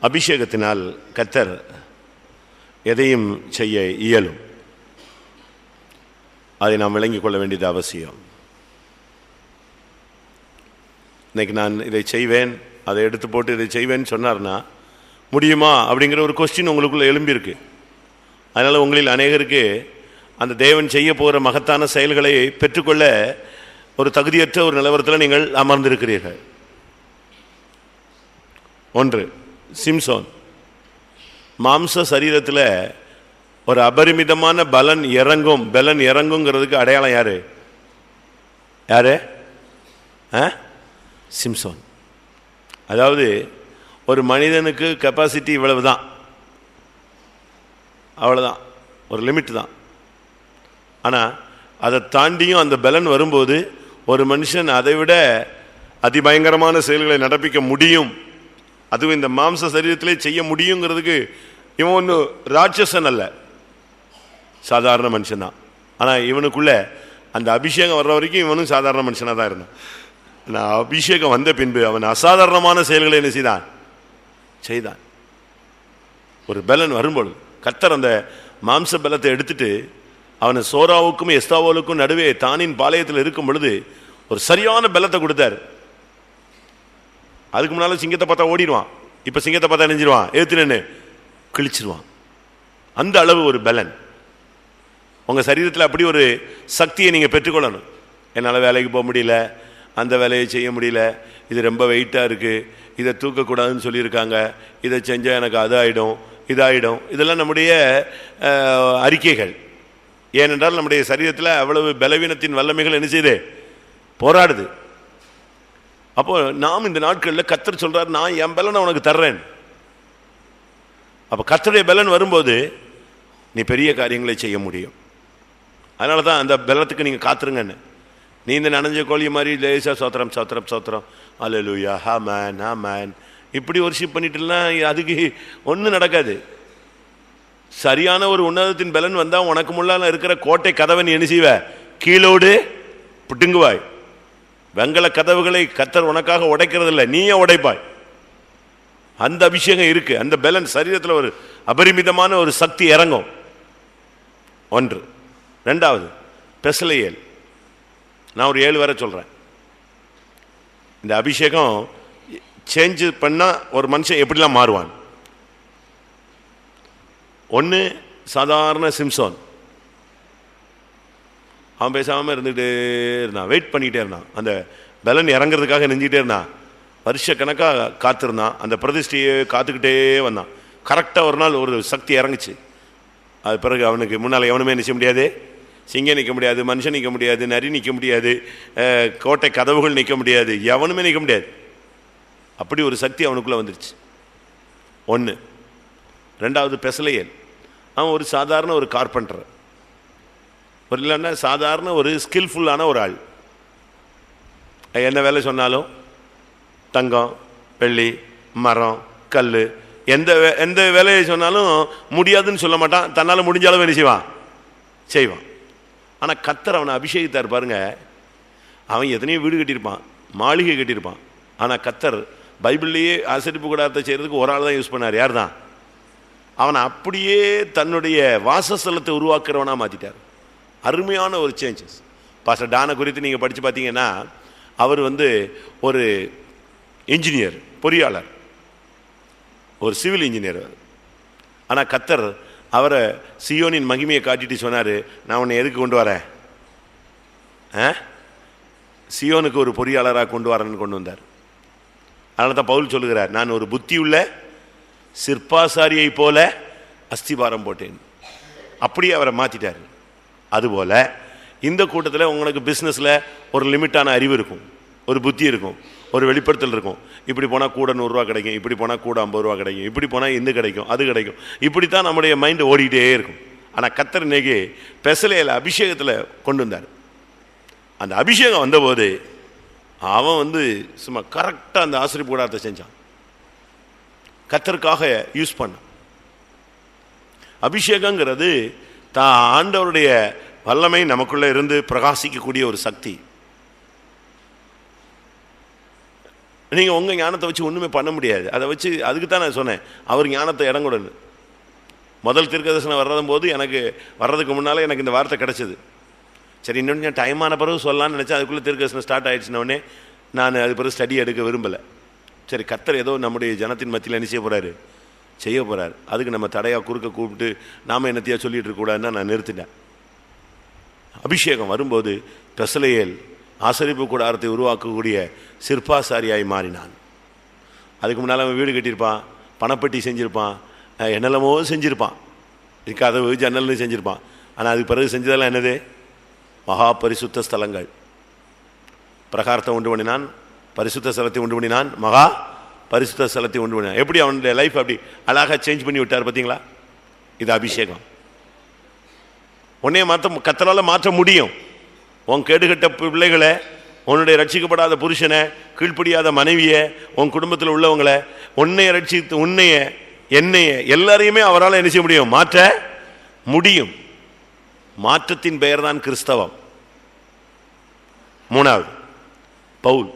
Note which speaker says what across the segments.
Speaker 1: அபிஷேகத்தினால் கர்த்தர் எதையும் செய்ய இயலும். அதை நாம் விளங்கிக் கொள்ள வேண்டியது அவசியம். இன்னைக்கு நான் இதை செய்வேன், அதை எடுத்து போட்டு இதை செய்வேன்னு சொன்னார்னா முடியுமா அப்படிங்கிற ஒரு கொஸ்டின் உங்களுக்குள்ள எழும்பியிருக்கு. அதனால் உங்களில் அநேகருக்கு அந்த தேவன் செய்ய போகிற மகத்தான செயல்களை பெற்றுக்கொள்ள ஒரு தகுதியற்ற ஒரு நிலவரத்தில் நீங்கள் அமர்ந்திருக்கிறீர்கள். ஒன்று, சிம்சோன் மாம்ச சரீரத்தில் ஒரு அபரிமிதமான பலன் இறங்குங்கிறதுக்கு அடையாளம் யாரு? சிம்சோன். அதாவது ஒரு மனிதனுக்கு கெப்பாசிட்டி இவ்வளவு தான், அவ்வளோதான், ஒரு லிமிட் தான். ஆனால் அதை தாண்டியும் அந்த பலன் வரும்போது ஒரு மனுஷன் அதை விட அதிபயங்கரமான செயல்களை நடப்பிக்க முடியும். அதுவும் இந்த மாம்ச சரீரத்திலே செய்ய முடியுங்கிறதுக்கு இவன் ஒன்றும் ராட்சசன் அல்ல, சாதாரண மனுஷன்தான். ஆனால் இவனுக்குள்ள அந்த அபிஷேகம் வர்ற வரைக்கும் இவனும் சாதாரண மனுஷனாக தான் இருந்தான். ஆனால் அபிஷேகம் வந்த பின்பு அவன் அசாதாரணமான செயல்களை என்ன செய்தான். ஒரு பலன் வரும்பொழுது கர்த்தர் அந்த மாம்ச பலத்தை எடுத்துட்டு அவனை சோராவுக்கும் எஸ்தாவோலுக்கும் நடுவே தானின் பாளையத்தில் இருக்கும் பொழுது ஒரு சரியான பலத்தை கொடுத்தார். அதுக்கு முன்னால சிங்கத்தை பார்த்தா ஓடிடுவான், இப்ப சிங்கத்தை பார்த்தா நெஞ்சிருவான், ஏத்துனு கிழிச்சிருவான். அந்த அளவு ஒரு பலன் உங்க சரீரத்தில். அப்படி ஒரு சக்தியை நீங்க பெற்றுக்கொள்ளணும். என்னால் வேலைக்கு போக முடியல, அந்த வேலையை செய்ய முடியல, இது ரொம்ப வெயிட்டாக இருக்குது, இதை தூக்கக்கூடாதுன்னு சொல்லியிருக்காங்க, இதை செஞ்சால் எனக்கு அது ஆகிடும், இதாகிடும். இதெல்லாம் நம்முடைய அறிக்கைகள். ஏனென்றால் நம்முடைய சரீரத்தில் அவ்வளவு பலவீனத்தின் வல்லமைகள் என்ன செய்யுது? போராடுது. அப்போ நாம் இந்த நாட்களில் கர்த்தர் சொல்றார், நான் என் பலனை உனக்கு தர்றேன். அப்போ கர்த்தருடைய பலன் வரும்போது நீ பெரிய காரியங்களை செய்ய முடியும். அதனால தான் அந்த பலத்துக்கு நீங்கள் காத்துருங்கன்னு. நீ இந்த நனைஞ்ச கோழி மாதிரி லேசா சோத்திரம் சோத்திரம் சோத்திரம் அல்லேலூயா ஆமென் ஆமென் இப்படி வர்ஷிப் பண்ணிட்டுனா அதுக்கு ஒன்றும் நடக்காது. சரியான ஒரு உன்னதத்தின் பலன் வந்தால் உனக்கு முன்னால இருக்கிற கோட்டை கதவை நீ என்ன செய்வ? கீழோடு புட்டுங்குவாய். வெங்கல கதவுகளை கர்த்தர் உனக்காக உடைக்கிறது இல்லை, நீயே உடைப்பாய். அந்த அபிஷேகம் இருக்கு, அந்த பலன் சரீரத்தில் ஒரு அபரிமிதமான ஒரு சக்தி இறங்கும். ஒன்று. ரெண்டாவது, பெசலேயேல். நான் ஒரு 7 வரை சொல்றேன். இந்த அபிஷேகம் சேஞ்ச் பண்ணா ஒரு மனுஷன் எப்படிலாம் மாறுவான். ஒன்று, சாதாரண சிம்சோன். அவன் பேசாமல் இருந்துகிட்டே இருந்தான், வெயிட் பண்ணிக்கிட்டே இருந்தான். அந்த பலன் இறங்குறதுக்காக நெஞ்சிக்கிட்டே இருந்தான். வருஷ கணக்காக காத்திருந்தான், அந்த பிரதிஷ்டையை காத்துக்கிட்டே வந்தான். கரெக்டாக ஒரு நாள் ஒரு சக்தி இறங்குச்சு. அது பிறகு அவனுக்கு முன்னால் எவனுமே நிற்க முடியாது, சிங்கம் நிற்க முடியாது, மனுஷன் நிற்க முடியாது, நரி நிற்க முடியாது, கோட்டை கதவுகள் நிற்க முடியாது, எவனுமே நிற்க முடியாது. அப்படி ஒரு சக்தி அவனுக்குள்ளே வந்துருச்சு. ஒன்று. ரெண்டாவது, பெசலேயேல். அவன் ஒரு சாதாரண ஒரு கார்பெண்டர், ஒரு இல்லைன்னா சாதாரண ஒரு ஸ்கில்ஃபுல்லான ஒரு ஆள். என்ன வேலை சொன்னாலும் தங்கம் வெள்ளி மரம் கல் எந்த வேலையை சொன்னாலும் முடியாதுன்னு சொல்ல மாட்டான். தன்னால் முடிஞ்ச அளவு என்ன செய்வான். ஆனால் கர்த்தர் அவனை அபிஷேகித்தார் பாருங்க. அவன் எத்தனையோ வீடு கட்டியிருப்பான், மாளிகை கட்டியிருப்பான். ஆனால் கர்த்தர் பைபிள்லேயே ஆசரிப்பு கூடாரத்தை செய்கிறதுக்கு ஒரு ஆள் தான் யூஸ் பண்ணார். யார் தான்? அவனை அப்படியே தன்னுடைய வாசஸ்தலத்தை உருவாக்குறவனாக மாற்றிட்டார். அருமையான ஒரு சேஞ்சஸ். பாஸ்டர் டானை குறித்து நீங்கள் படித்து பார்த்தீங்கன்னா, அவர் ஒரு இன்ஜினியர், பொறியாளர், ஒரு சிவில் இன்ஜினியர். ஆனால் கர்த்தர் அவரை சியோனின் மகிமையை காட்டிட்டு சொன்னார், நான் உன்னை எதுக்கு கொண்டு வரேன்? சியோனுக்கு ஒரு பொறியாளராக கொண்டு வரேன்னு கொண்டு வந்தார். அதனால தான் பவுல் சொல்லுகிறார், நான் ஒரு புத்தியுள்ள சிற்பாசாரியை போல அஸ்திபாரம் போட்டேன். அப்படியே அவரை மாற்றிட்டார். அதுபோல் இந்த கூட்டத்தில் உங்களுக்கு பிஸ்னஸில் ஒரு லிமிட்டான அறிவு இருக்கும், ஒரு புத்தி இருக்கும், ஒரு வெளிப்படுத்தல் இருக்கும். இப்படி போனால் கூட 100 ரூபா கிடைக்கும், இப்படி போனால் கூட 50 ரூபா கிடைக்கும், இப்படி போனால் இந்த கிடைக்கும் அது கிடைக்கும். இப்படித்தான் நம்முடைய மைண்டு ஓடிக்கிட்டே இருக்கும். ஆனால் கர்த்தர் இன்னைக்கு பெசலேயேல் அபிஷேகத்தில் கொண்டு வந்தார். அந்த அபிஷேகம் வந்தபோது அவன் சும்மா கரெக்டாக அந்த ஆசரிப்பு கூடாரத்தை செஞ்சான். கர்த்தருக்காக யூஸ் பண்ண அபிஷேகங்கிறது தான் ஆண்டவருடைய வல்லமை நமக்குள்ளே இருந்து பிரகாசிக்கக்கூடிய ஒரு சக்தி. நீங்கள் உங்கள் ஞானத்தை வச்சு ஒன்றுமே பண்ண முடியாது. அதை வச்சு அதுக்கு தான் நான் சொன்னேன், அவர் ஞானத்தை இடம் கொடுன்னு. முதல் தீர்க்கதரிசனம் வர்றதும் போது எனக்கு வர்றதுக்கு முன்னால் எனக்கு இந்த வார்த்தை கிடச்சிது. சரி, இன்னொன்று டைமான பிறகு சொல்லலான்னு நினச்சேன். அதுக்குள்ளே தீர்க்கதரிசனம் ஸ்டார்ட் ஆகிடுச்சினோடனே நான் அது பிறகு ஸ்டடி எடுக்க விரும்பலை. சரி, கர்த்தர் ஏதோ நம்முடைய ஜனத்தின் மத்தியில் என்ன செய்ய போகிறார், அதுக்கு நம்ம தடையாக குறுக்க கூப்பிட்டு நாம் என்னத்தையா சொல்லிகிட்டு இருக்கக்கூடாதுன்னு நான் நிறுத்திட்டேன். அபிஷேகம் வரும்போது பெசலேயேல் ஆசரிப்பு கூடாரத்தை உருவாக்கக்கூடிய சிற்பாசாரியாய் மாறினான். அதுக்கு முன்னால் அவன் வீடு கட்டியிருப்பான், பணப்பெட்டி செஞ்சுருப்பான், என்னெல்லாமோ செஞ்சுருப்பான், கதவு ஜன்னல்னு செஞ்சுருப்பான். ஆனால் அதுக்கு பிறகு செஞ்சதெல்லாம் என்னது? மகா பரிசுத்த ஸ்தலங்கள். பிரகாரத்தை உண்டு பண்ணினான், பரிசுத்த ஸ்தலத்தை உண்டு பண்ணினான், மகா பரிசுத்த ஸ்தலத்தை உண்டு பண்ணினான். எப்படி அவனுடைய லைஃப் அப்படி அழகாக சேஞ்ச் பண்ணி விட்டார் பார்த்தீங்களா? இது அபிஷேகம். உன்னைய கர்த்தரால் மாற்ற முடியும். உன் கேடுகட்ட பிள்ளைகளை, உன்னுடைய ரட்சிக்கப்படாத புருஷனை, கீழ்ப்படியாத மனைவியை, உன் குடும்பத்தில் உள்ளவங்களை, உன்னைய ரட்சித்து உன்னைய என்னைய எல்லாரையுமே அவரால் என்ன செய்ய முடியும்? மாற்ற முடியும். மாற்றத்தின் பெயர் தான் கிறிஸ்தவம். மூணாவது, பவுல்.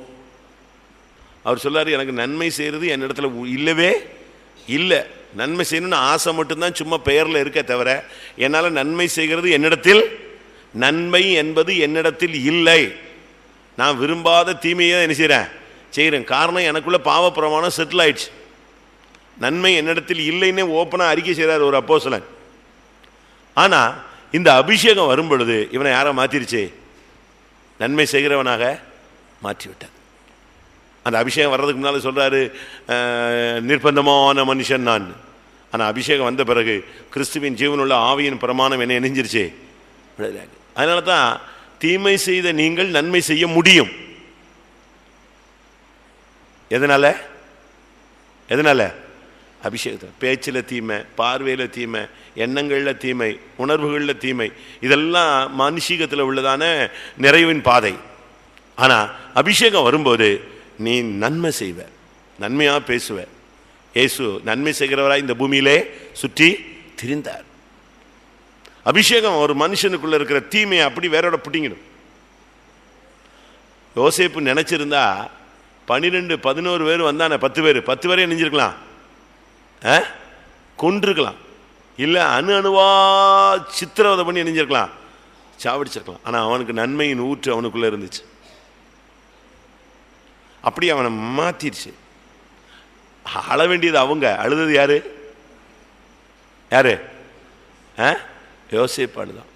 Speaker 1: அவர் சொல்லாரு, எனக்கு நன்மை செய்கிறது என்னிடத்துல இல்லவே இல்லை. நன்மை செய்யணும்னு ஆசை மட்டும்தான் சும்மா பெயரில் இருக்க தவிர என்னால் நன்மை செய்கிறது என்னிடத்தில், நன்மை என்பது என்னிடத்தில் இல்லை. நான் விரும்பாத தீமையை என்ன செய்கிறேன். காரணம், எனக்குள்ள பாவ பிரமாணம் செட்டில் ஆயிடுச்சு. நன்மை என்னிடத்தில் இல்லைன்னு ஓப்பனாக அறிக்கை செய்கிறார் ஒரு அப்போஸ்தலன். ஆனால் இந்த அபிஷேகம் வரும் பொழுது இவனை யாரை மாற்றிருச்சு? நன்மை செய்கிறவனாக மாற்றிவிட்டார். அந்த அபிஷேகம் வர்றதுக்கு முன்னால் சொல்கிறாரு, நிர்பந்தமான மனுஷன் நான். ஆனால் அபிஷேகம் வந்த பிறகு கிறிஸ்துவின் ஜீவனுள்ள ஆவியின் பிரமாணம் என்ன இணைஞ்சிருச்சு. அதனால தான் தீமை செய்த நீங்கள் நன்மை செய்ய முடியும். எதனால? அபிஷேகத்தை. பேச்சில் தீமை, பார்வையில் தீமை, எண்ணங்களில் தீமை, உணர்வுகளில் தீமை, இதெல்லாம் மானுஷீகத்தில் உள்ளதான நிறைவின் பாதை. ஆனால் அபிஷேகம் வரும்போது நீ நன்மை செய்வ, நன்மையாக பேசுவ. இயேசு நன்மை செய்கிறவராய் இந்த பூமியிலே சுற்றி திரிந்தார். அபிஷேகம் ஒரு மனுஷனுக்குள்ள இருக்கிற தீமையை அப்படி வேறோட பிடிங்கணும். யோசேப்பு நினைச்சிருந்தா 12-11 பேர் வந்தானே, 10 பேரே நெஞ்சிருக்கலாம், கொன்றிருக்கலாம், இல்லை அணுவா சித்திரவதை பண்ணி நெஞ்சிருக்கலாம், சாவடிச்சிருக்கலாம். ஆனால் அவனுக்கு நன்மையின் ஊற்று அவனுக்குள்ள இருந்துச்சு. அப்படி அவனை மாத்திருச்சு. அழ வேண்டியது அவங்க, அழுதது யாரு? யோசேப்பு அழுதான்.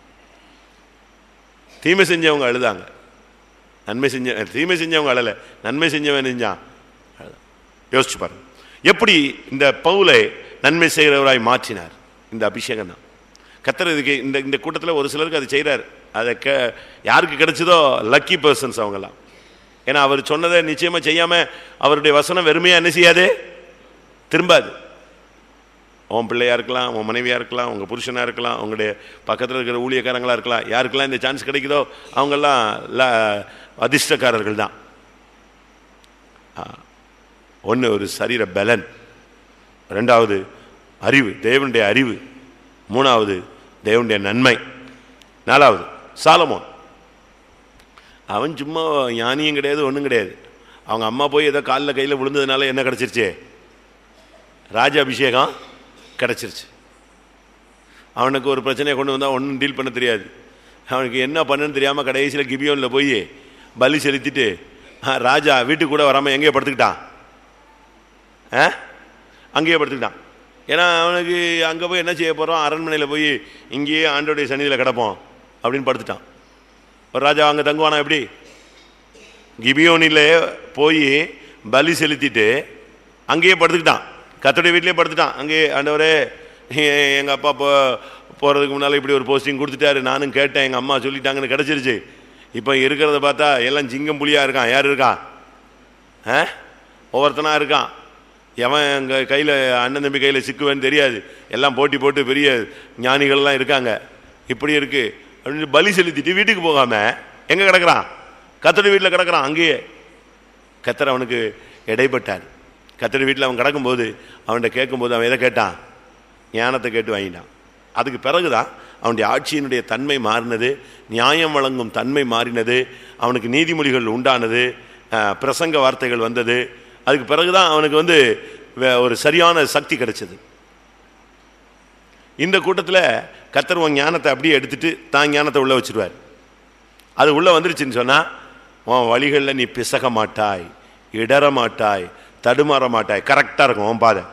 Speaker 1: தீமை செஞ்சவங்க அழுதாங்க, தீமை செஞ்சவங்க அழல, நன்மை செஞ்சவன் செஞ்சான் அழுதான். யோசிச்சு பாருங்க எப்படி இந்த பவுலை நன்மை செய்கிறவராய் மாற்றினார். இந்த அபிஷேகம் தான் கர்த்தர். இதுக்கு இந்த கூட்டத்தில் ஒரு சிலருக்கு அது செய்கிறார். அதை யாருக்கு கிடைச்சதோ லக்கி பர்சன்ஸ் அவங்கெல்லாம். ஏன்னா அவர் சொன்னதை நிச்சயமாக செய்யாமல் அவருடைய வசனம் வெறுமையாக என்ன செய்யாது, திரும்பாது. உன் பிள்ளையாக இருக்கலாம், உன் மனைவியாக இருக்கலாம், உங்கள் புருஷனாக இருக்கலாம், உங்களுடைய பக்கத்தில் இருக்கிற ஊழியக்காரங்களாக இருக்கலாம். யாருக்கெல்லாம் இந்த சான்ஸ் கிடைக்குதோ அவங்கெல்லாம் அதிர்ஷ்டக்காரர்கள் தான். ஒன்று ஒரு சரீர பலன், ரெண்டாவது அறிவு, தேவனுடைய அறிவு, மூணாவது தேவனுடைய நன்மை, நாலாவது சாலமோன். அவன் சும்மா ஞானியும் கிடையாது, ஒன்றும் கிடையாது. அவங்க அம்மா போய் ஏதோ காலில் கையில் விழுந்ததுனால என்ன கிடச்சிருச்சு? ராஜ அபிஷேகம் கிடச்சிருச்சு. அவனுக்கு ஒரு பிரச்சனையை கொண்டு வந்தால் ஒன்றும் டீல் பண்ண தெரியாது. அவனுக்கு என்ன பண்ணுன்னு தெரியாமல் கடைசியில் கிபியோனில் போய் பலி செலுத்திட்டு ராஜா வீட்டுக்கு கூட வராமல் எங்கேயே படுத்துக்கிட்டான், அங்கேயே படுத்துக்கிட்டான். ஏன்னா அவனுக்கு அங்கே போய் என்ன செய்ய போகிறோம், அரண்மனையில் போய் இங்கேயே ஆண்டோடைய சன்னிதியில் கிடப்போம் அப்படின்னு படுத்துட்டான். ஒரு ராஜா அங்கே தங்குவானா? எப்படி? கிபியோனில் போய் பலி செலுத்திட்டு அங்கேயே படுத்துக்கிட்டான், கர்த்தருடைய வீட்டிலே படுத்துட்டான். அங்கேயே ஆண்டவரே எங்கள் அப்பா போகிறதுக்கு முன்னால் இப்படி ஒரு போஸ்டிங் கொடுத்துட்டாரு, நானும் கேட்டேன், எங்கள் அம்மா சொல்லிட்டாங்கன்னு கிடச்சிருச்சு. இப்போ இருக்கிறத பார்த்தா எல்லாம் சிங்கம் புலியாக இருக்கான். யார் இருக்கான்? ஒவ்வொருத்தனாக இருக்கான். எவன் எங்கள் கையில் அண்ணன் தம்பி கையில் சிக்குவேன்னு தெரியாது. எல்லாம் போட்டி போட்டு பெரிய ஞானிகள்லாம் இருக்காங்க. இப்படி இருக்குது அப்படின்னு பலி செலுத்திட்டு வீட்டுக்கு போகாமல் எங்கே கிடக்கிறான்? கர்த்தருடைய வீட்டில் கிடக்கிறான். அங்கேயே கர்த்தர் அவனுக்கு இடைப்பட்டார். கர்த்தருடைய வீட்டில் அவன் கிடக்கும்போது அவன்கிட்ட கேட்கும்போது அவன் எதை கேட்டான்? ஞானத்தை கேட்டு வாங்கிட்டான். அதுக்கு பிறகுதான் அவனுடைய ஆட்சியினுடைய தன்மை மாறினது, நியாயம் வழங்கும் தன்மை மாறினது, அவனுக்கு நீதிமொழிகள் உண்டானது, பிரசங்க வார்த்தைகள் வந்தது, அதுக்கு பிறகுதான் அவனுக்கு ஒரு சரியான சக்தி கிடைச்சது. இந்த கூட்டத்தில் கர்த்தர் உன் ஞானத்தை அப்படியே எடுத்துட்டு தான் ஞானத்தை உள்ள வச்சிருவார். அது உள்ள வந்துருச்சுன்னு சொன்னா உன் வழிகளில் நீ பிசக மாட்டாய், இடற மாட்டாய், தடுமாற மாட்டாய், கரெக்டாக இருக்கும் உன் பாதை.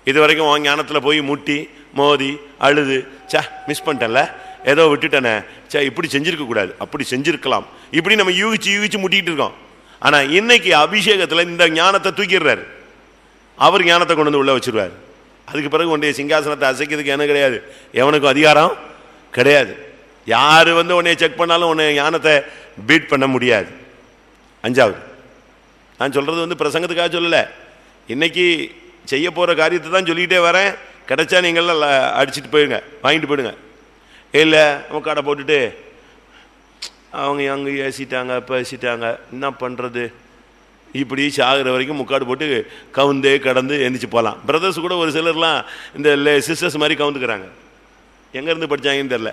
Speaker 1: இது வரைக்கும் உன் ஞானத்தில் போய் முட்டி மோதி அழுது மிஸ் பண்ணிட்டேன்ல, ஏதோ விட்டுட்டேனே, இப்படி செஞ்சிருக்க கூடாது, அப்படி செஞ்சிருக்கலாம், இப்படி நம்ம யூகிச்சு முட்டிக்கிட்டு இருக்கோம். ஆனால் இன்னைக்கு அபிஷேகத்தில் இந்த ஞானத்தை தூக்கிடுறாரு, அவர் ஞானத்தை கொண்டு வந்து உள்ள வச்சிருவார். அதுக்கு பிறகு உன்னுடைய சிங்காசனத்தை அசைக்கிறதுக்கு என்ன கிடையாது, எவனுக்கும் அதிகாரம் கிடையாது. யாரு உன்னை செக் பண்ணாலும் உன்னை ஞானத்தை பீட் பண்ண முடியாது. அஞ்சாவது, நான் சொல்றது பிரசங்கத்துக்காக சொல்லல, இன்னைக்கு செய்ய போற காரியத்தை தான் சொல்லிக்கிட்டே வரேன். கிடைச்சா நீங்கள்லாம் அடிச்சுட்டு போயிடுங்க, வாங்கிட்டு போயிடுங்க. இல்லை நம்ம கடை போட்டுட்டு அவங்க அங்கே ஏசிட்டாங்க பேசிட்டாங்க, என்ன பண்ணுறது, இப்படி சாகிற வரைக்கும் முக்காடு போட்டு கவுந்தே கடந்து எந்திரிச்சு போகலாம். பிரதர்ஸ் கூட ஒரு சிலர்லாம் இந்த சிஸ்டர்ஸ் மாதிரி கவுந்துக்கிறாங்க, எங்கேருந்து படித்தாங்கன்னு தெரில.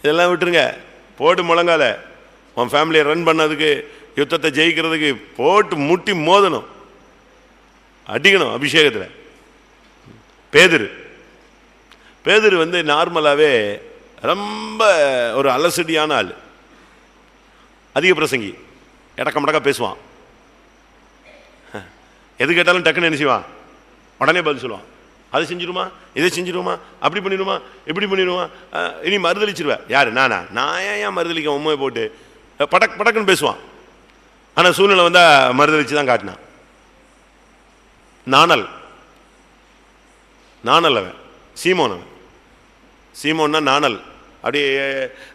Speaker 1: இதெல்லாம் விட்டுருங்க, போட்டு முழங்கால உன் ஃபேமிலியை ரன் பண்ணதுக்கு, யுத்தத்தை ஜெயிக்கிறதுக்கு போட்டு முட்டி மோதணும், அடிக்கணும் அபிஷேகத்தில். பேதுரு நார்மலாகவே ரொம்ப ஒரு அலசடியான ஆள், அதிக பிரசங்கி, இடக்க மடக்கா பேசுவான், எது கேட்டாலும் டக்குன்னு என்ன செய்வான், உடனே பதில் சொல்லுவான். அதை செஞ்சிருமா, இதை செஞ்சிருமா, அப்படி பண்ணிடுமா, இப்படி பண்ணிடுமா, இனி மறுதளிச்சிருவேன். யாரு? நான் ஏன் மறுதளிக்க உண்மையை போட்டு படக்குன்னு பேசுவான். ஆனால் சூழ்நிலை வந்தால் மறுதளிச்சு தான் காட்டினான். நாணல் அவன் சீமோன்னா நாணல். அப்படியே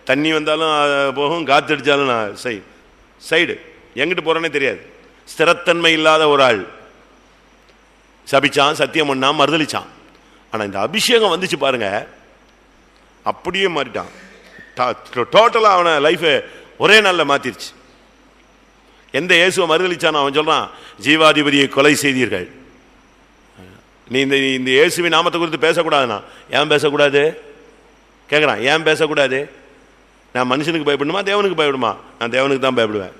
Speaker 1: தண்ணி வந்தாலும் போகும், காத்தடிச்சாலும் சைடு எங்கிட்டு போறேன்னே தெரியாது. ஸ்திரத்தன்மை இல்லாத ஒரு ஆள், சபிச்சான், சத்தியம் பண்ணான், மறுதளிச்சான். ஆனால் இந்த அபிஷேகம் வந்துச்சு பாருங்க, அப்படியே மாறிட்டான். டோட்டலாக அவனை லைஃபை ஒரே நாளில் மாத்திருச்சு. எந்த இயேசுவை மறுதளிச்சானோ அவன் சொல்றான், ஜீவாதிபதியை கொலை செய்தீர்கள். நீ இந்த இயேசுவின் நாமத்தை குறித்து பேசக்கூடாதுண்ணா. ஏன் பேசக்கூடாது கேட்குறான். ஏன் பேசக்கூடாது? நான் மனுஷனுக்கு பயப்படணுமா, தேவனுக்கு பயப்படுமா? நான் தேவனுக்கு தான் பயப்படுவேன்.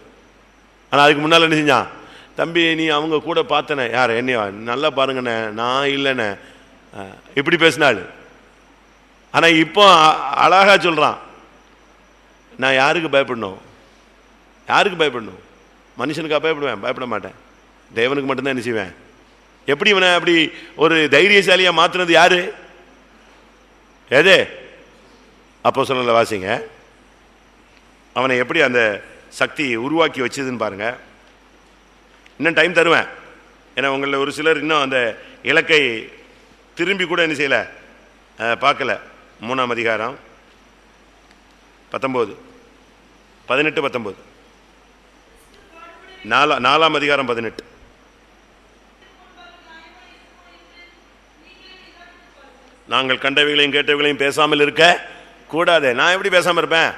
Speaker 1: ஆனால் அதுக்கு முன்னால் என்ன செஞ்சான், தம்பி நீ அவங்க கூட பார்த்தனே, யார் என்னையா, நல்லா பாருங்கண்ணே, நான் இல்லைண்ணே, இப்படி பேசினாள். ஆனால் இப்போ அழகா சொல்கிறான், நான் யாருக்கு பயப்படணும், மனுஷனுக்கா பயப்படுவேன், பயப்பட மாட்டேன், தேவனுக்கு மட்டும்தான் என்ன செய்வேன். எப்படி இவனை அப்படி ஒரு தைரியசாலியா மாத்தினது யாரு? எது? அப்போஸ்தலர்களை வாசிங்க, அவனை எப்படி அந்த சக்தி உருவாக்கி வச்சதுன்னு பாருங்க. இன்னும் டைம் தருவேன், ஏன்னா உங்களில் ஒரு சிலர் இன்னும் அந்த இலக்கை திரும்பி கூட என்ன செய்யல, பார்க்கல. 3ஆம் அதிகாரம் 19, 18, 19, 4ஆம் அதிகாரம் 18. நாங்கள் கண்டவைகளையும் கேட்டவைகளையும் பேசாமல் இருக்க கூடாது. நான் எப்படி பேசாமல் இருப்பேன்?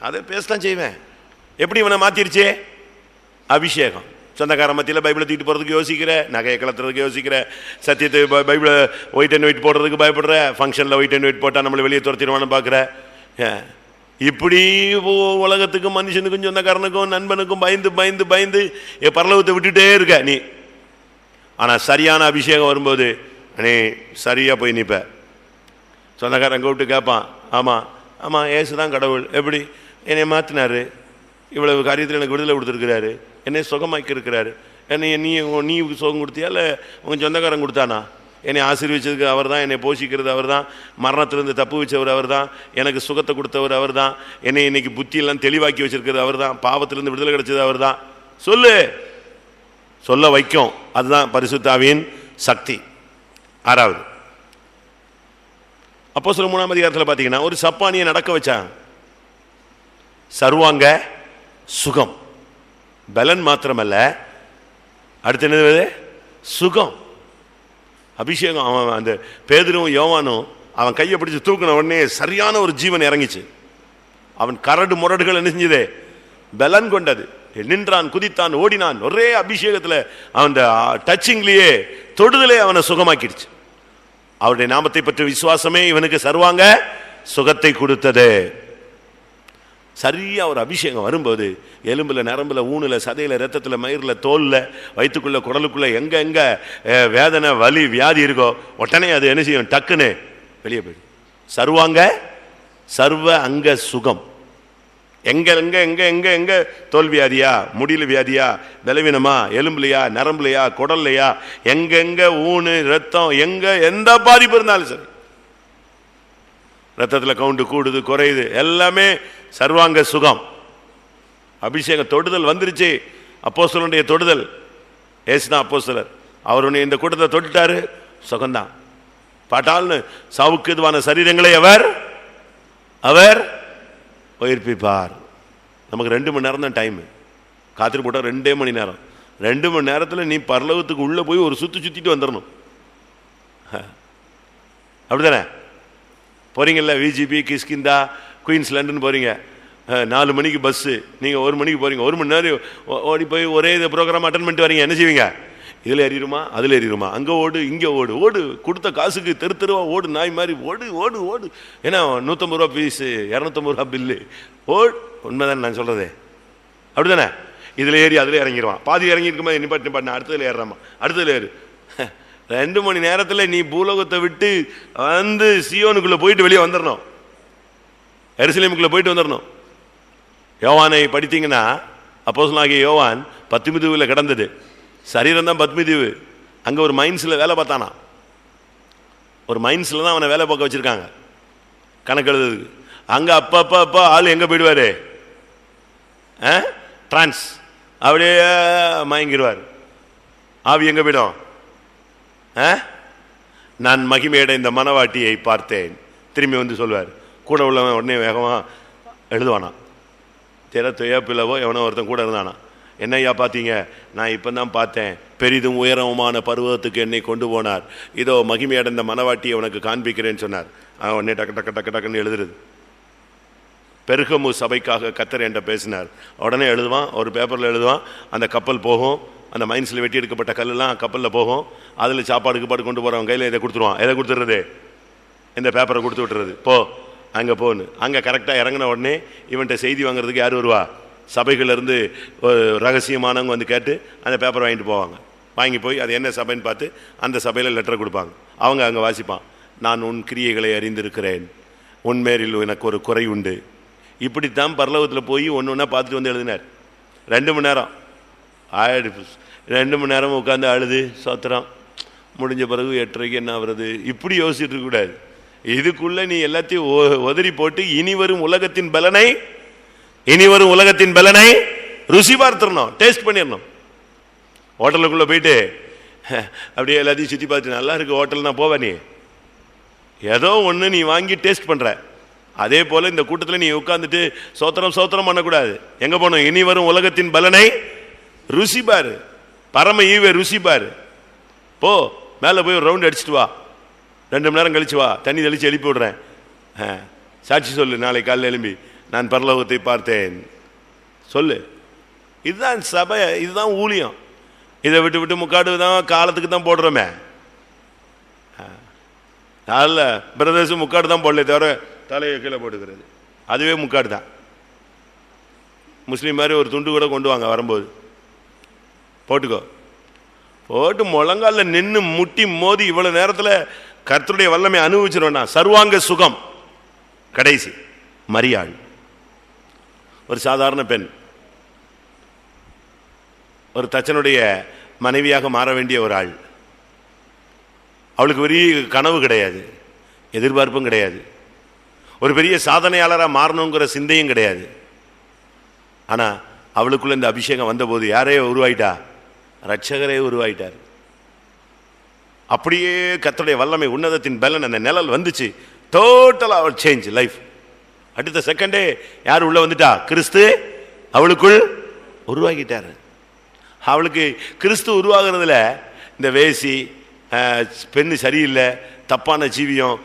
Speaker 1: அதை பேசத்தான் செய்வேன். எப்படி இவனை மாத்திருச்சே? அபிஷேகம். சொந்தக்கார மத்தியில் பைபிளை தூக்கிட்டு போகிறதுக்கு யோசிக்கிற, நகையை கலத்துறதுக்கு யோசிக்கிற, சத்தியத்தை பைபிளை ஒயிட் அண்ட் ஒயிட் போடுறதுக்கு பயப்படுற, ஃபங்க்ஷனில் ஒயிட் அண்ட் ஒயிட் போட்டால் நம்மளை வெளியே துரத்திடுவான்னு பார்க்குற. இப்படி உலகத்துக்கும் மனுஷனுக்கும் சொந்தக்காரனுக்கும் நண்பனுக்கும் பயந்து பயந்து பயந்து பரலோகத்தை விட்டுட்டே இருக்க நீ. ஆனால் சரியான அபிஷேகம் வரும்போது நீ சரியாக போய் நிற்ப. சொந்தக்காரன் கூப்பிட்டு கேட்பான், ஆமாம் ஆமாம் ஏசு தான் கடவுள், எப்படி என்னை மாற்றினாரு, இவ்வளவு காரியத்தில் எனக்கு விடுதலை கொடுத்துருக்கிறாரு, என்னை சுகமாக்கி இருக்கிறாரு, என்னை நீ சுகம் கொடுத்தியா இல்லை உங்கள் சொந்தக்காரன் கொடுத்தானா? என்னை ஆசீர்வதிச்சதுக்கு அவர் தான், என்னை போஷிக்கிறது அவர் தான், மரணத்திலிருந்து தப்பு வச்சவர் அவர் தான், எனக்கு சுகத்தை கொடுத்தவர் அவர் தான், என்னை இன்னைக்கு புத்தியெல்லாம் தெளிவாக்கி வச்சிருக்கிறது அவர் தான், பாவத்திலிருந்து விடுதலை கிடைச்சது அவர் தான். சொல்ல வைக்கும். அதுதான் பரிசுத்த ஆவியின் சக்தி. 6வது அப்போஸ்தலர் 3ஆம் அதிகாரத்தில் பார்த்தீங்கன்னா ஒரு சப்பானியை நடக்க வச்சாங்க. சர்வாங்க சுகம், பலன் மாத்திரமல்ல, அடுத்து என்னது? சுகம், அபிஷேகம். அவன் அந்த பேதுரும் யோவானும் அவன் கையை பிடிச்சு தூக்கின உடனே சரியான ஒரு ஜீவன் இறங்கிச்சு. அவன் கரடு முரடுகள் என்ன செஞ்சது? பலன் கொண்டது. நின்றான், குதித்தான், ஓடினான். ஒரே அபிஷேகத்தில் அவன் டச்சிங்லேயே, தொடுதலே அவனை சுகமாக்கிடுச்சு. அவருடைய நாமத்தை பற்றி விசுவாசமே இவனுக்கு சர்வாங்க சுகத்தை கொடுத்தது. சரியாக ஒரு அபிஷேகம் வரும்போது எலும்பில், நரம்பில், ஊனில், சதையில், ரத்தத்தில், மயிரில், தோலில், வயிற்றுக்குள்ளே, குடலுக்குள்ளே எங்கே எங்கே வேதனை, வலி, வியாதி இருக்கோ உடனே அது என்ன செய்யும்? டக்குன்னு வெளியே போயிடும். சர்வ அங்க சுகம். எங்க எங்க எங்க எங்க எங்க தோல் வியாதியா, முடியல வியாதியா, பலவீனமா, எலும்புலையா, நரம்புலையா, குடல்லையா, எங்கெங்க ஊனு, ரத்தம், எங்க எந்த பாதிப்பு இருந்தாலும் சரி, ரத்தத்தில் கவுண்டு கூடுது குறையுது, எல்லாமே சர்வாங்க சுகம். அபிஷேகம் தொடுதல் வந்துருச்சு. அப்போஸ்தலனுடைய தொடுதல், ஏசுதான் அப்போஸ்தலர். அவர் இந்த கூட்டத்தை தொட்டுட்டாரு, சுகம்தான். பாட்டால்னு சாவுக்கு இதுவான சரீரங்களை அவர் உயிர்ப்பிப்பார். நமக்கு 2 மணி நேரம் தான் டைம். காத்திரி போட்டால் 2 மணி நேரம். 2 மணி நேரத்தில் நீ பரலோகத்துக்கு உள்ளே போய் ஒரு சுற்றிட்டு வந்துடணும். அப்படிதானே? போறீங்கல்ல, விஜிபி, கிஷ்கிந்தா, குயின்ஸ்லாண்டுன்னு போறீங்க. 4 மணிக்கு பஸ்ஸு, நீங்கள் 1 மணிக்கு போறீங்க. 1 மணி நேரம் ஓடி போய் ஒரே இது ப்ரோக்ராம் அட்டன் பண்ணிட்டு வரீங்க. என்ன செய்வீங்க? இதில் ஏறிடுமா, அதில் ஏறிடுமா, அங்கே ஓடு, இங்கே ஓடு, கொடுத்த காசுக்கு தெருவா ஓடு, நாய் மாதிரி ஓடு. ஏன்னா 150 ரூபா ஃபீஸு, 250 ரூபா பில்லு, உண்மைதானே நான் சொல்கிறது? அப்படி தானே? இதில் ஏறி அதில் இறங்கிடுவான். பாதி இறங்கியிருக்குமா, நிப்பாட்டு அடுத்ததில் ஏறுறாமா, அடுத்ததில் ஏறு. 2 மணி நேரத்தில் நீ பூலோகத்தை விட்டு வந்து சியோனுக்குள்ளே போயிட்டு வெளியே வந்துடணும், எருசலேமுக்குள்ளே போயிட்டு வந்துடணும். யோவானை படித்தீங்கன்னா, அப்போஸ்தலனாகிய யோவான் பத்மி தீவில் கிடந்தது. சரீரம் தான் பத்மி தீவு. அங்கே ஒரு மைன்ஸில் வேலை பார்த்தானா. ஒரு மைன்ஸில் தான் அவனை வேலை பார்க்க வச்சுருக்காங்க, கணக்கு எழுதுறதுக்கு. அங்கே அப்போ ஆள் எங்கே போயிடுவார்? டிரான்ஸ், அப்படியே மயங்கிடுவார். ஆவி எங்கே போயிடும்? நான் மகிமையடைந்த மனவாட்டியை பார்த்தேன். திரும்பி வந்து சொல்வார். கூட உள்ளவன் உடனே வேகமாக எழுதுவானா. பிளவோ எவனோ ஒருத்தன் கூட இருந்தானா. என்னையா பார்த்தீங்க? நான் இப்போ தான் பார்த்தேன். பெரிதும் உயரமான பருவத்துக்கு என்னை கொண்டு போனார். இதோ மகிமையடைந்த மனவாட்டியை உனக்கு காண்பிக்கிறேன்னு சொன்னார். உடனே டக்குன்னு எழுதுறது. பெருகமு சபைக்காக கர்த்தர் என்கிட்ட பேசினார். உடனே எழுதுவான், ஒரு பேப்பரில் எழுதுவான். அந்த கப்பல் போகும், அந்த மைன்ஸில் வெட்டி எடுக்கப்பட்ட கல்லெல்லாம் கப்பலில் போகும். அதில் சாப்பாடு கொண்டு போகிறவன் கையில் இதை கொடுத்துருவான். எதை கொடுத்துட்றது? இந்த பேப்பரை கொடுத்து விட்டுறது. போ அங்கே போன்னு. அங்கே கரெக்டாக இறங்கின உடனே இவன்கிட்ட செய்தி வாங்குறதுக்கு யார் வருவா? சபைகளிலிருந்து ரகசியமானவங்க வந்து கேட்டு அந்த பேப்பரை வாங்கிட்டு போவாங்க. வாங்கி போய் அது என்ன சபைன்னு பார்த்து அந்த சபையில் லெட்டர் கொடுப்பாங்க. அவங்க அங்கே வாசிப்பான். நான் உன் கிரியைகளை அறிந்திருக்கிறேன், உன்மேரில் எனக்கு ஒரு குறை உண்டு. இப்படித்தான் பரலோகத்தில் போய் ஒன்று ஒன்றா பார்த்துட்டு வந்து எழுதினார். 2 மணி நேரம் 2 மணி நேரம் உட்காந்து அழுது சோத்திரம் முடிஞ்ச பிறகு 8:30 என்ன ஆகுறது? இப்படி யோசிச்சுட்டு இருக்கக்கூடாது. இதுக்குள்ள நீ எல்லாத்தையும் உதறி போட்டு இனி வரும் உலகத்தின் பலனை ருசி பார்த்துடணும், டேஸ்ட் பண்ணிடணும். ஹோட்டலுக்குள்ள போயிட்டு அப்படியே எல்லாத்தையும் சுற்றி பார்த்து நல்லா இருக்கு ஹோட்டல் நான் போவேன். நீ ஏதோ ஒன்று நீ வாங்கி டேஸ்ட் பண்ணுற. அதே போல் இந்த கூட்டத்தில் நீ உட்காந்துட்டு சோத்திரம் பண்ணக்கூடாது. எங்கே போகணும்? இனி வரும் உலகத்தின் பலனை ருசி பாரு, பரம ஈவே ருசி பாரு. போ மேலே போய் ஒரு ரவுண்ட் அடிச்சுட்டு வா, 2 மணி நேரம் கழிச்சு வா, தண்ணி தெளித்து எழுப்பி விடுறேன். சாட்சி சொல்லு, நாளை காலையில் எழும்பி நான் பரலோகத்தை பார்த்தேன் சொல்லு. இதுதான் சபை, இதுதான் ஊழியம். இதை விட்டு முக்காடு தான் காலத்துக்கு தான் போடுறோமே. நல்ல பிரதேசம் முக்காடு தான் போடல தவிர தலையை கீழே போட்டுக்கிறது அதுவே முக்காடு தான். முஸ்லீம் மாதிரி ஒரு துண்டு கூட கொண்டு வாங்க வரும்போது, போட்டுக்கோ. போட்டு முழங்காலில் நின்று முட்டி மோதி இவ்வளோ நேரத்தில் கர்த்தருடைய வல்லமை அனுபவிச்சிருவேன்னா சர்வாங்க சுகம். கடைசி மரியாள், ஒரு சாதாரண பெண், ஒரு தச்சனுடைய மனைவியாக மாற வேண்டிய ஒரு ஆள். அவளுக்கு பெரிய கனவு கிடையாது, எதிர்பார்ப்பும் கிடையாது, ஒரு பெரிய சாதனையாளராக மாறணுங்கிற சிந்தையும் கிடையாது. ஆனால் அவளுக்குள்ள இந்த அபிஷேகம் வந்தபோது யாரே உருவாயிட்டா? ரட்சகரே உருவாயிட்டார். அப்படியே கர்த்தருடைய வல்லமை, உன்னதத்தின் பலன், அந்த நிழல் வந்துச்சு. டோட்டலாக அவள் சேஞ்ச் லைஃப். அடுத்த செகண்டே யார் உள்ள வந்துட்டா? கிறிஸ்து அவளுக்குள் உருவாகிட்டார். அவளுக்கு கிறிஸ்து உருவாகிறதுல இந்த வேசி, பெண்ணு சரியில்லை, தப்பான ஜீவியம்,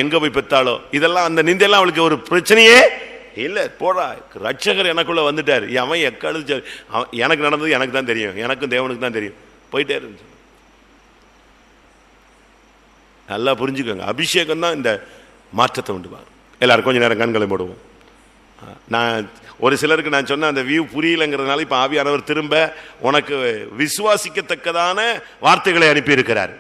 Speaker 1: எங்கே போய் பெற்றாலோ இதெல்லாம் அந்த நிந்தையெல்லாம் அவளுக்கு ஒரு பிரச்சனையே இல்லை. போடா, ரட்சகர் எனக்குள்ள வந்துட்டார். அவன் எக்காலு எனக்கு நடந்தது எனக்கு தான் தெரியும், எனக்கும் தேவனுக்கு தான் தெரியும், போயிட்டே இருந்து. நல்லா புரிஞ்சுக்கோங்க, அபிஷேகம் தான் இந்த மாற்றத்தை உண்டு. எல்லாரும் கொஞ்சம் நேரம் கண்களை மூடுவோம். நான் ஒரு சிலருக்கு நான் சொன்ன அந்த வியூ புரியலங்கிறதுனால இப்ப ஆவியானவர் திரும்ப உனக்கு விசுவாசிக்கத்தக்கதான வார்த்தைகளை அனுப்பி இருக்கிறார்.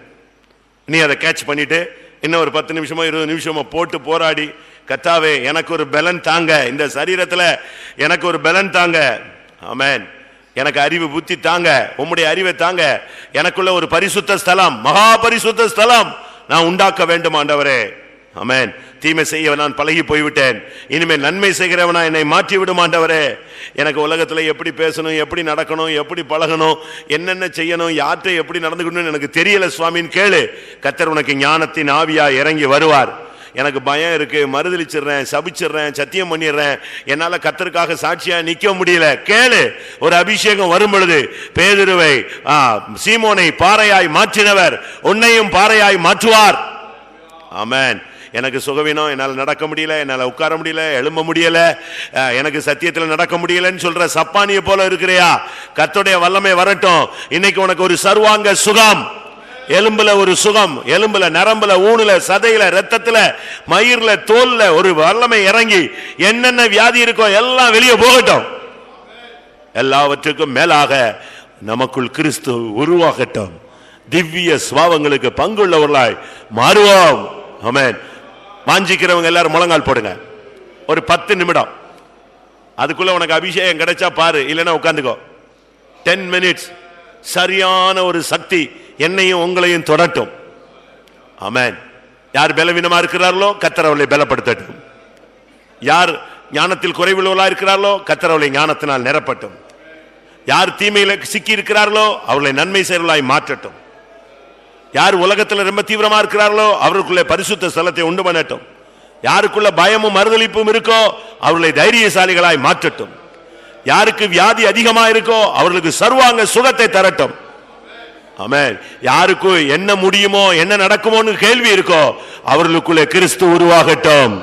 Speaker 1: நீ அதை கேட்ச் பண்ணிட்டு இன்னும் ஒரு 10 நிமிஷமோ 20 நிமிஷமோ போட்டு போராடி, கர்த்தாவே எனக்கு ஒரு பலன் தாங்க, இந்த சரீரத்துல எனக்கு ஒரு பலன் தாங்க, ஆமென், எனக்கு அறிவு புத்தி தாங்க, உம்முடைய அறிவை தாங்க, எனக்குள்ள ஒரு பரிசுத்த ஸ்தலம், மகா பரிசுத்த ஸ்தலம் நான் உண்டாக்க வேண்டும் ஆண்டவரே, ஆமென். தீமை செய்ய நான் பழகி போய்விட்டேன், இனிமேல் நன்மை செய்கிறவனா என்னை மாற்றி விடும் ஆண்டவரே. எனக்கு உலகத்துல எப்படி பேசணும், எப்படி நடக்கணும், எப்படி பழகணும், என்னென்ன செய்யணும், யார்கிட்ட எப்படி நடந்துக்கணும்னு எனக்கு தெரியல சுவாமின்னு கேளு. கர்த்தர் உனக்கு ஞானத்தின் ஆவியா இறங்கி வருவார். எனக்கு பயம் இருக்கு, மறுதலிச்சிடுறேன், சபிச்சிடுறேன், சத்தியம் பண்ணிடுறேன், என்னால கர்த்தருக்காக சாட்சியா நிக்க முடியல, கேளு. ஒரு அபிஷேகம் வரும் பொழுது பேதுருவை சீமோனை பாறையாய் மாற்றினவர் உன்னையும் பாறையாய் மாற்றுவார். ஆமென். எனக்கு சுகவீனம், என்னால் நடக்க முடியல, என்னால் உட்கார முடியல, எழும்ப முடியல, எனக்கு சத்தியத்தில் நடக்க முடியலன்னு சொல்ற சப்பானிய போல இருக்கிறியா? கர்த்தருடைய வல்லமை வரட்டும். இன்னைக்கு உனக்கு ஒரு சர்வாங்க சுகம், எலும்புல ஒரு சுகம், எலும்புல, நரம்புல, ஊனுல, சதையில, ரத்தத்துல, மயிர்ல, தோல்ல ஒரு வல்லமை இறங்கி என்னென்ன வியாதி இருக்கோ எல்லாம் வெளியே போகட்டும். எல்லாவற்றுக்கும் மேலாக நமக்குள் கிறிஸ்து உருவாகட்டும். திவ்ய சுவாவங்களுக்கு பங்குள்ளவர்களாய் மாறுவோம். ஆமென். வாஞ்சிக்கிறவங்க எல்லாரும் முழங்கால் போடுங்க. ஒரு 10 நிமிடம் அதுக்குள்ள உனக்கு அபிஷேகம் கிடைச்சா பாரு, இல்லைன்னா உட்கார்ந்துக்கோ. 10 minutes சரியான ஒரு சக்தி என்னையும் உங்களையும் தொடட்டும். ஆமென். யார் பலவீனமா இருக்கிறார்களோ கர்த்தர் அவர்களை பலப்படுத்தட்டும். யார் ஞானத்தில் குறைவுள்ளவர்களா இருக்கிறார்களோ கர்த்தர் அவர்களை ஞானத்தினால் நிரப்பட்டும். யார் தீமையில சிக்கி இருக்கிறார்களோ அவர்களை நன்மை செயலாய் மாற்றட்டும். யார் உலகத்தில் ரொம்ப தீவிரமா இருக்கிறார்களோ அவருக்குள்ளே பரிசுத்த ஸ்தலத்தை உண்டு பண்ணட்டும். யாருக்குள்ள பயமும் மறுதலிப்பும் இருக்கோ அவர்களை தைரியசாலிகளாய் மாற்றட்டும். யாருக்கு வியாதி அதிகமா இருக்கோ அவர்களுக்கு சர்வாங்க சுகத்தை தரட்டும். ஆமென். யாருக்கு என்ன முடியுமோ என்ன நடக்குமோன்னு கேள்வி இருக்கோ அவர்களுக்குள்ளே கிறிஸ்து உருவாகட்டும்.